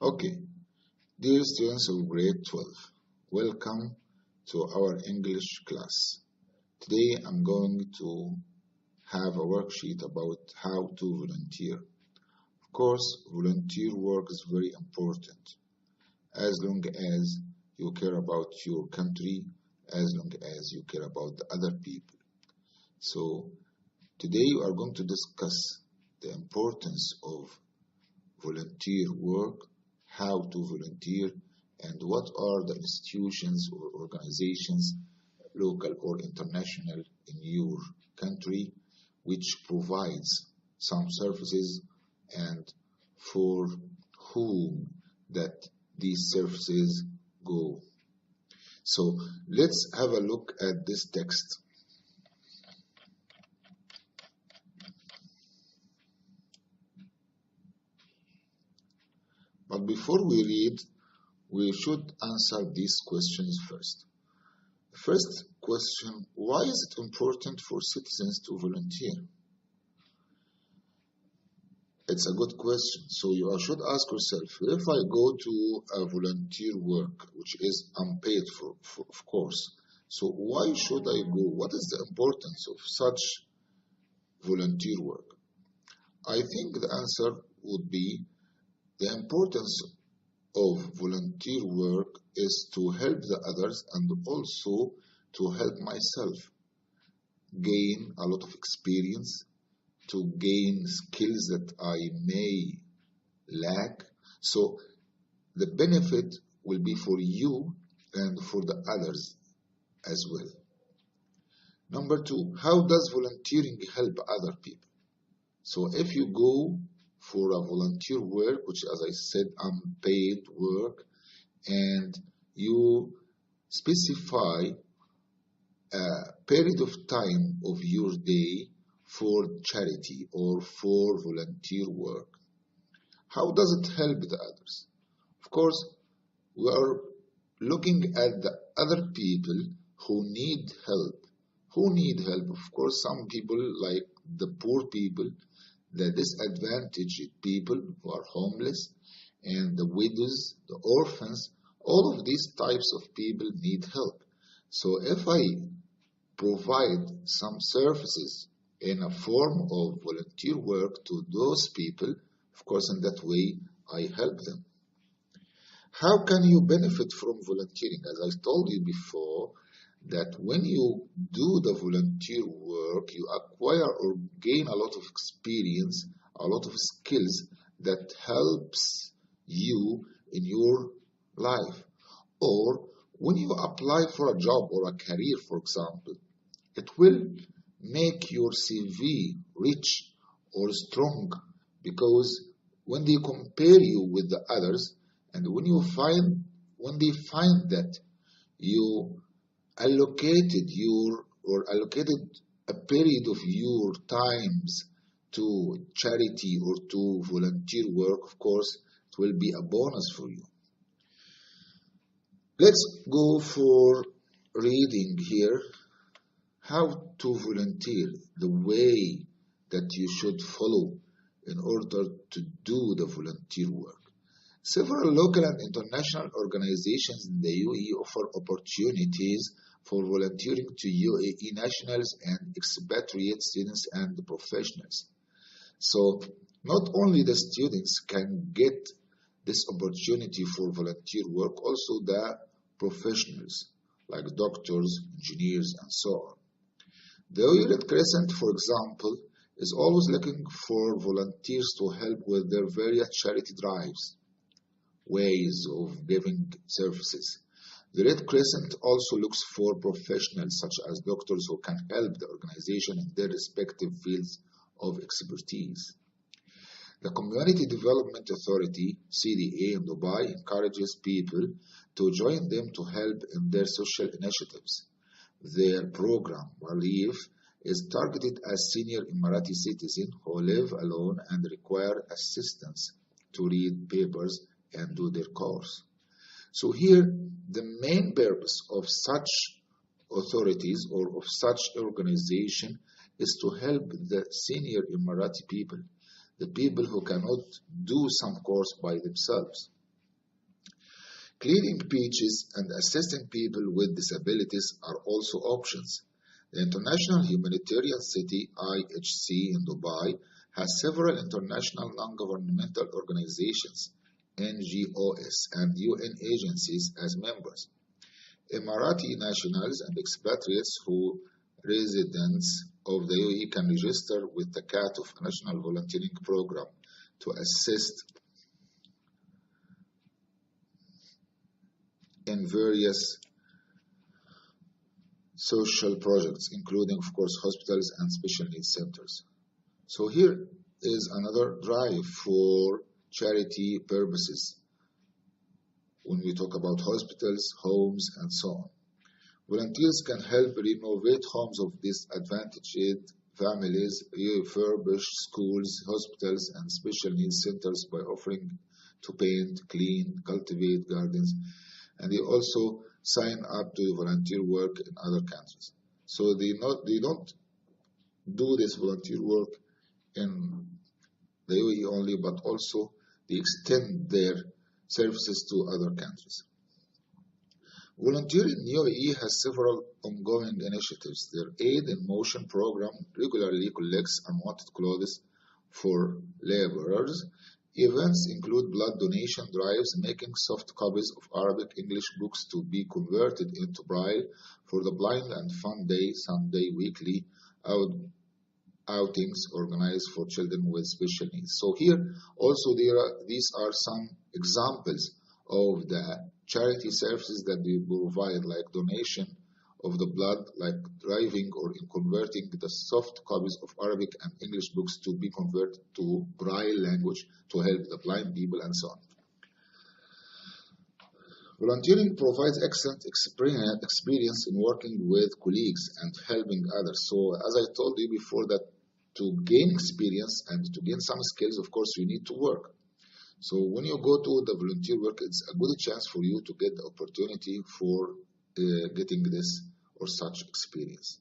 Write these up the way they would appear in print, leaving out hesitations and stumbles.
Okay, dear students of grade 12, welcome to our English class. Today I'm going to have a worksheet about how to volunteer. Of course, volunteer work is very important as long as you care about your country, as long as you care about the other people. So, today we are going to discuss the importance of volunteer work, how to volunteer, and what are the institutions or organizations, local or international, in your country which provides some services and for whom that these services go. So let's have a look at this text. But before we read, we should answer these questions first. The first question, why is it important for citizens to volunteer? It's a good question. So you should ask yourself, if I go to a volunteer work, which is unpaid for, of course, so why should I go? What is the importance of such volunteer work? I think the answer would be the importance of volunteer work is to help the others and also to help myself gain a lot of experience, to gain skills that I may lack. So the benefit will be for you and for the others as well. Number two, how does volunteering help other people? So if you go for a volunteer work, which as I said, unpaid work, and you specify a period of time of your day for charity or for volunteer work, how does it help the others? Of course, we are looking at the other people who need help. Who need help? Of course, some people like the poor people, the disadvantaged people who are homeless, and the widows, the orphans, all of these types of people need help. So if I provide some services in a form of volunteer work to those people, of course, in that way, I help them. How can you benefit from volunteering? As I told you before, that when you do the volunteer work, you acquire or gain a lot of experience, a lot of skills that helps you in your life. Or when you apply for a job or a career, for example, it will make your CV rich or strong, because when they compare you with the others and when they find that you allocated a period of your times to charity or to volunteer work, of course, it will be a bonus for you. Let's go for reading here. How to volunteer, the way that you should follow in order to do the volunteer work. Several local and international organizations in the UAE offer opportunities for volunteering to UAE nationals and expatriate students and professionals. So not only the students can get this opportunity for volunteer work, also the professionals like doctors, engineers, and so on. The UAE Red Crescent, for example, is always looking for volunteers to help with their various charity drives, ways of giving services. The Red Crescent also looks for professionals such as doctors who can help the organization in their respective fields of expertise. The Community Development Authority, CDA, in Dubai encourages people to join them to help in their social initiatives. Their program, Relief, is targeted at senior Emirati citizens who live alone and require assistance to read papers and do their course. So here, the main purpose of such authorities or of such organization is to help the senior Emirati people, the people who cannot do some course by themselves. Cleaning beaches and assisting people with disabilities are also options. The International Humanitarian City (IHC) in Dubai has several international non-governmental organizations (NGOs) and UN agencies as members. Emirati nationals and expatriates who residents of the UAE can register with the CATOF National Volunteering Program to assist in various social projects, including, of course, hospitals and special needs centers. So here is another drive for charity purposes when we talk about hospitals, homes, and so on. Volunteers can help renovate homes of disadvantaged families, refurbish schools, hospitals, and special needs centers by offering to paint, clean, cultivate gardens, and they also sign up to volunteer work in other countries. So they don't do this volunteer work in the UAE only, but also they extend their services to other countries. Volunteer in UAE has several ongoing initiatives. Their Aid in Motion program regularly collects unwanted clothes for laborers. Events include blood donation drives, making soft copies of Arabic English books to be converted into Braille for the blind, and fun day, Sunday weekly outings organized for children with special needs. So here also these are some examples of the charity services that they provide, like donation of the blood, like driving or in converting the soft copies of Arabic and English books to be converted to Braille language to help the blind people, and so on. Volunteering provides excellent experience in working with colleagues and helping others. So as I told you before, that to gain experience and to gain some skills, of course, you need to work. So when you go to the volunteer work, it's a good chance for you to get the opportunity for getting this or such experience.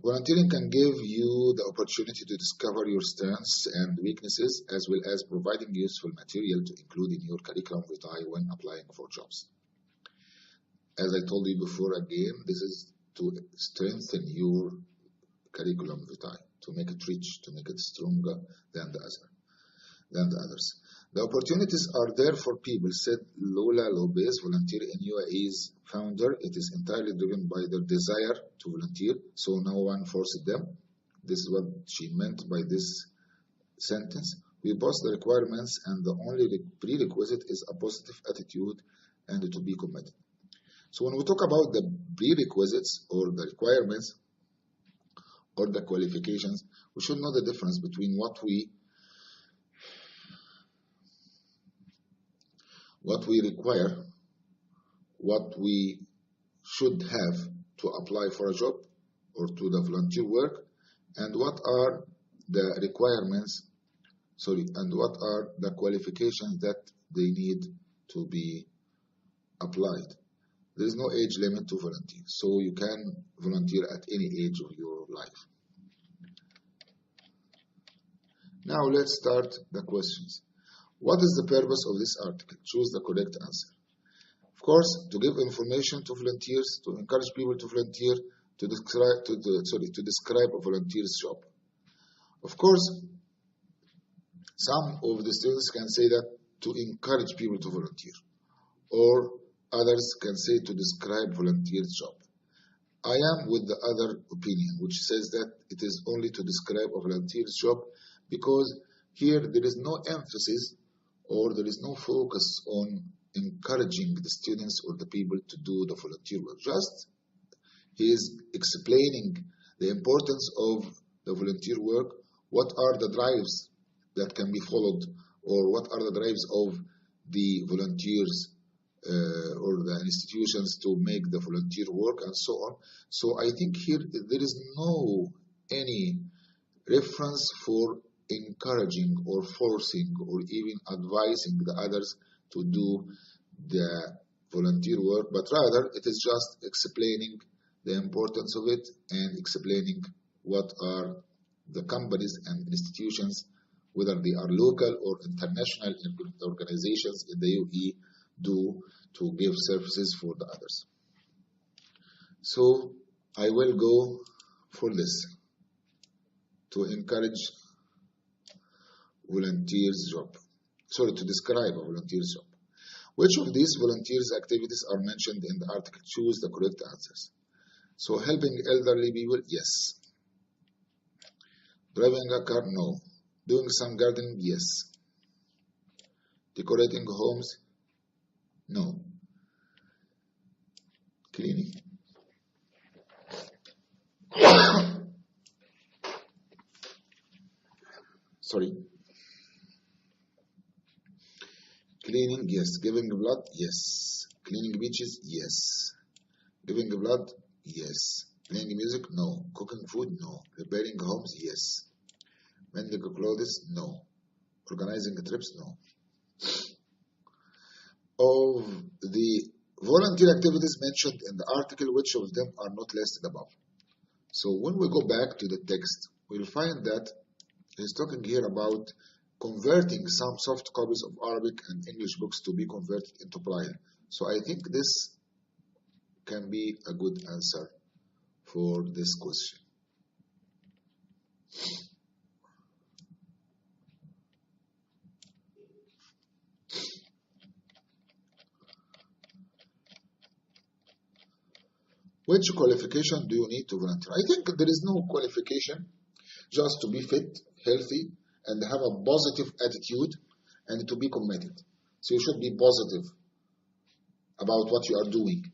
Volunteering can give you the opportunity to discover your strengths and weaknesses, as well as providing useful material to include in your curriculum vitae when applying for jobs. As I told you before, again, this is to strengthen your curriculum vitae, to make it rich, to make it stronger than the others. The opportunities are there for people, said Lola Lopez, volunteer in UAE's founder. It is entirely driven by their desire to volunteer, so no one forced them. This is what she meant by this sentence. We post the requirements, and the only prerequisite is a positive attitude and to be committed. So when we talk about the prerequisites or the requirements or the qualifications, we should know the difference between what we require, what we should have to apply for a job or to the volunteer work, and what are the requirements, and what are the qualifications that they need to be applied. There is no age limit to volunteer, so you can volunteer at any age of your life. Now let's start the questions. What is the purpose of this article? Choose the correct answer. Of course, to give information to volunteers, to encourage people to volunteer, to describe a volunteer's job. Of course, some of the students can say that to encourage people to volunteer, or others can say to describe volunteer's job. I am with the other opinion, which says that it is only to describe a volunteer's job, because here there is no emphasis or there is no focus on encouraging the students or the people to do the volunteer work. Just he is explaining the importance of the volunteer work, what are the drives that can be followed, or what are the drives of the volunteers or the institutions to make the volunteer work, and so on. So I think here there is no any reference for encouraging or forcing or even advising the others to do the volunteer work, but rather it is just explaining the importance of it and explaining what are the companies and institutions, whether they are local or international organizations in the UAE, do to give services for the others. So I will go for this, to encourage volunteers job. Sorry, to describe a volunteer's job. Which of these volunteers activities are mentioned in the article? Choose the correct answers. So helping elderly people, yes. Driving a car, no. Doing some gardening, yes. Decorating homes, no. Cleaning. Sorry. Cleaning, yes. Giving blood, yes. Cleaning beaches, yes. Giving blood, yes. Playing music, no. Cooking food, no. Repairing homes, yes. Mending clothes, no. Organizing trips, no. Of the volunteer activities mentioned in the article, which of them are not listed above? So when we go back to the text, we'll find that he's talking here about converting some soft copies of Arabic and English books to be converted into Braille. So I think this can be a good answer for this question. Which qualification do you need to volunteer? I think there is no qualification, just to be fit, healthy, and have a positive attitude and to be committed. So you should be positive about what you are doing.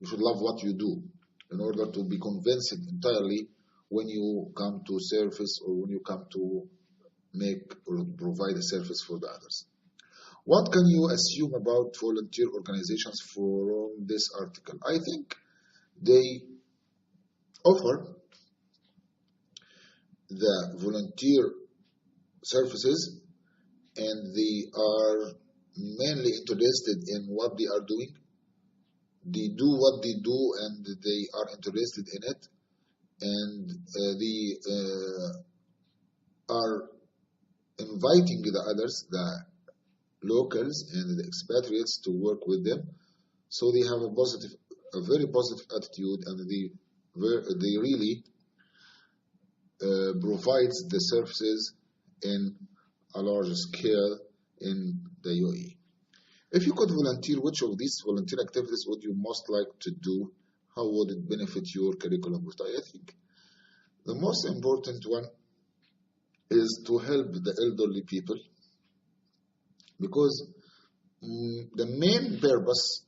You should love what you do in order to be convinced entirely when you come to service or when you come to make or provide a service for the others. What can you assume about volunteer organizations from this article? I think they offer the volunteer services and they are mainly interested in what they are doing. They do what they do and they are interested in it, and they are inviting the others, the locals and the expatriates, to work with them. So they have a very positive attitude, and they really provides the services in a large scale in the UAE. If you could volunteer, which of these volunteer activities would you most like to do? How would it benefit your curriculum? I think the most important one is to help the elderly people, because the main purpose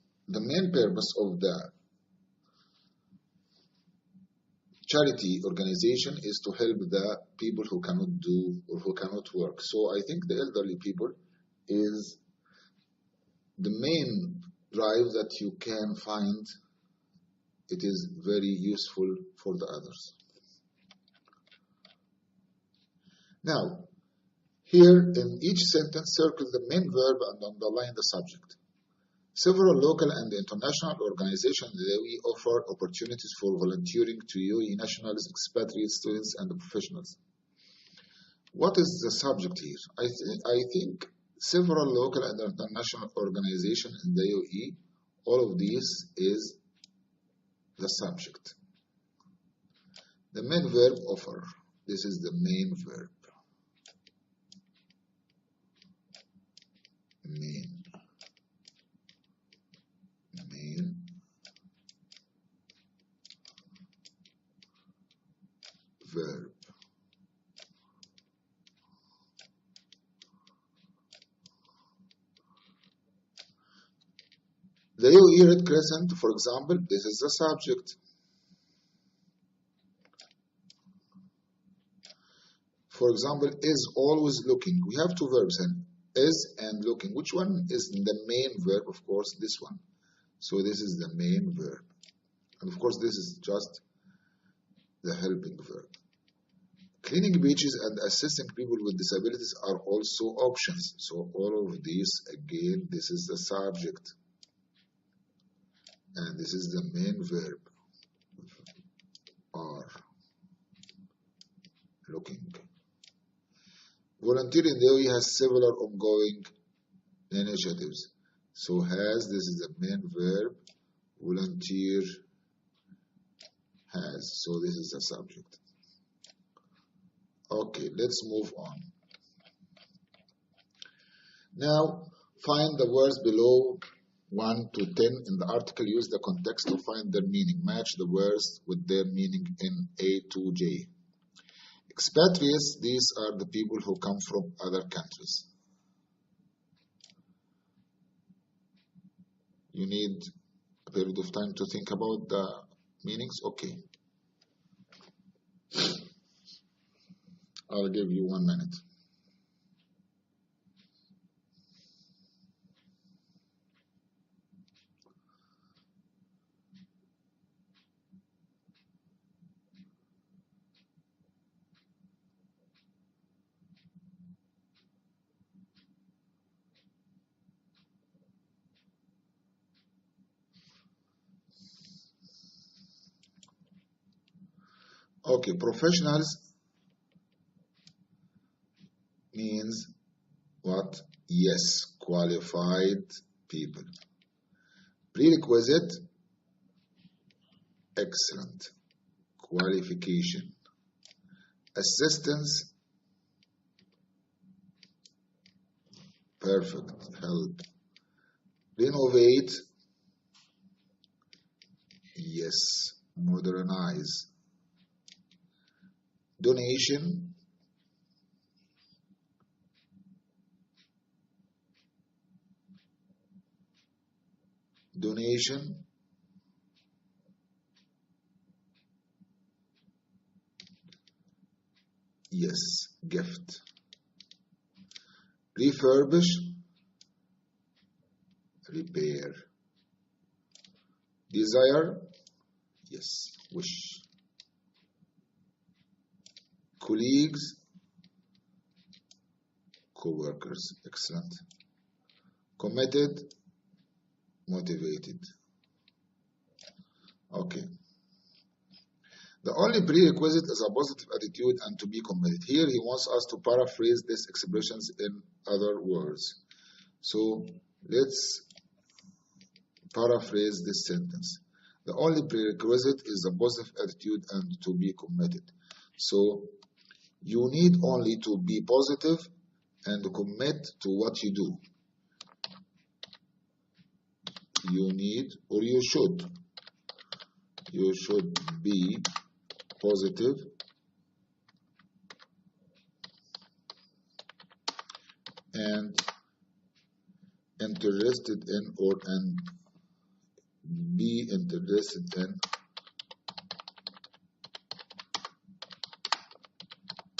of the charity organization is to help the people who cannot do or who cannot work. So I think the elderly people is the main drive that you can find. It is very useful for the others. Now, here in each sentence, circle the main verb and underline the subject. Several local and international organizations in the UAE offer opportunities for volunteering to UAE nationals, expatriate students, and professionals. What is the subject here? I think several local and international organizations in the UAE, all of these is the subject. The main verb, offer. This is the main verb. Main verb. The UAE Red Crescent, for example, this is the subject. For example, is always looking. We have two verbs, and is and looking. Which one is the main verb? Of course, this one. So this is the main verb. And of course, this is just the helping verb. Cleaning beaches and assisting people with disabilities are also options. So all of these, again, this is the subject. And this is the main verb. Are looking. Volunteering in the UAE has several ongoing initiatives. So has, this is the main verb. Volunteer has. So this is the subject. Okay, let's move on. Now, find the words below 1 to 10 in the article. Use the context to find their meaning. Match the words with their meaning in A to J. Expatriates, these are the people who come from other countries. You need a period of time to think about the meanings. Okay. I'll give you 1 minute. Okay, professionals means what? Yes, qualified people. Prerequisite, excellent. Qualification. Assistance, perfect, help. Renovate, yes, modernize. Donation, yes, gift. Refurbish, repair. Desire, yes, wish. Colleagues, co-workers, excellent. Committed, motivated. Okay. The only prerequisite is a positive attitude and to be committed. Here he wants us to paraphrase these expressions in other words. So let's paraphrase this sentence. The only prerequisite is a positive attitude and to be committed. So you need only to be positive and commit to what you do. You need, or you should be positive and interested in, or and be interested in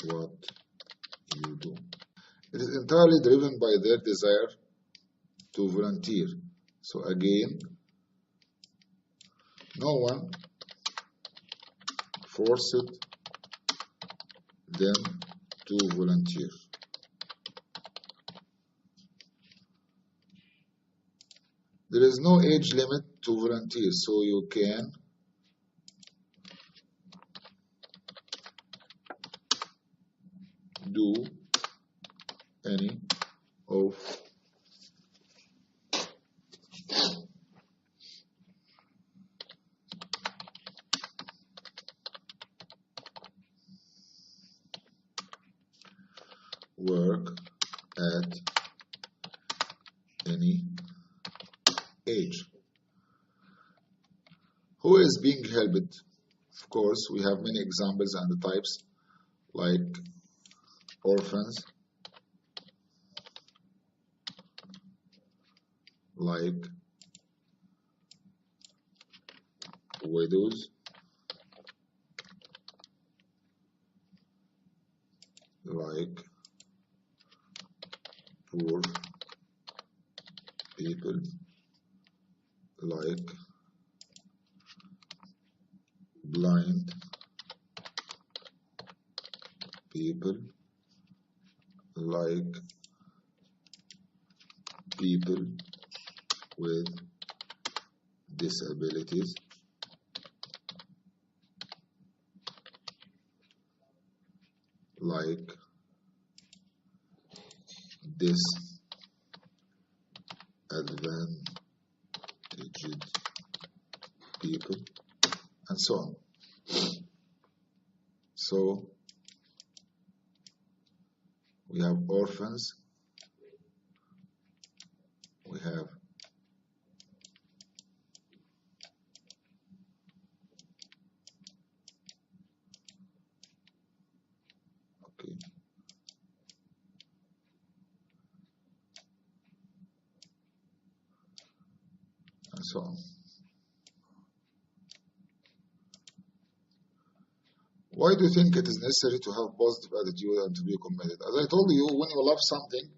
what you do. It is entirely driven by their desire to volunteer. So again, no one forced them to volunteer. There is no age limit to volunteer, so you can do any of work at any age. Who is being helped? Of course, we have many examples and the types like orphans, like widows, like poor people, like blind people, like people with disabilities, like disadvantaged people, and so on. So we have orphans, we have and so on. Why do you think it is necessary to have positive attitude and to be committed? As I told you, when you love something,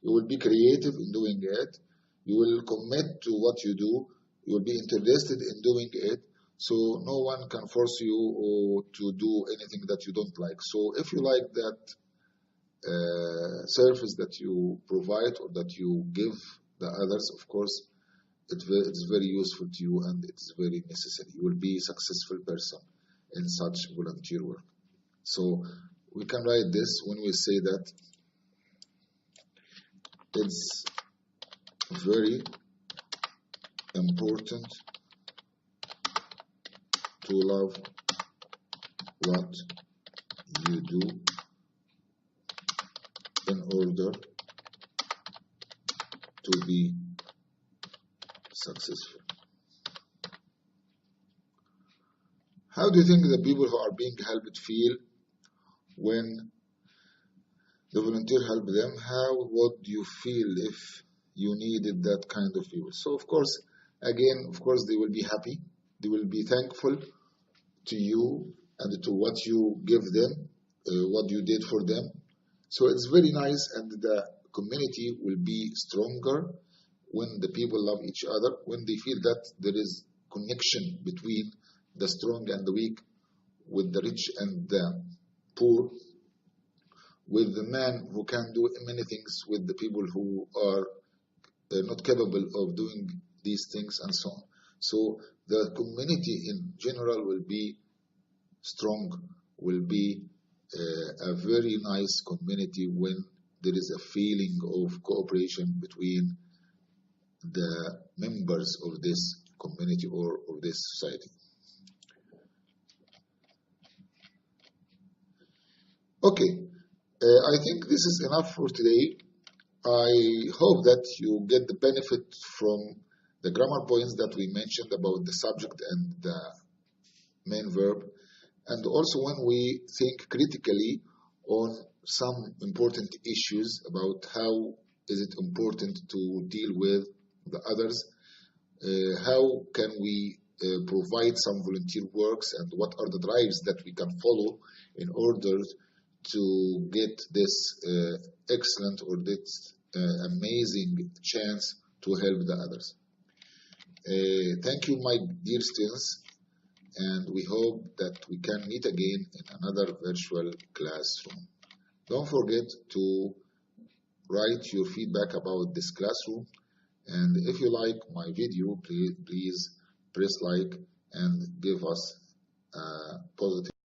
you will be creative in doing it. You will commit to what you do. You will be interested in doing it. So no one can force you to do anything that you don't like. So if you like that service that you provide or that you give the others, of course, it's very useful to you and it's very necessary. You will be a successful person in such volunteer work. So we can write this when we say that it's very important to love what you do in order to be successful. How do you think the people who are being helped feel when the volunteer help them? How would you feel if you needed that kind of people? So of course, again, they will be happy. They will be thankful to you and to what you give them, what you did for them. So it's very nice, and the community will be stronger when the people love each other, when they feel that there is connection between the strong and the weak, with the rich and the poor, with the man who can do many things, with the people who are not capable of doing these things, and so on. So the community in general will be strong, will be a very nice community when there is a feeling of cooperation between the members of this community or of this society. Okay, I think this is enough for today. I hope that you get the benefit from the grammar points that we mentioned about the subject and the main verb, and also when we think critically on some important issues about how is it important to deal with the others, how can we provide some volunteer works, and what are the drives that we can follow in order to get this excellent or this amazing chance to help the others. Thank you, my dear students, and we hope that we can meet again in another virtual classroom. Don't forget to write your feedback about this classroom, and if you like my video, please press like and give us a positive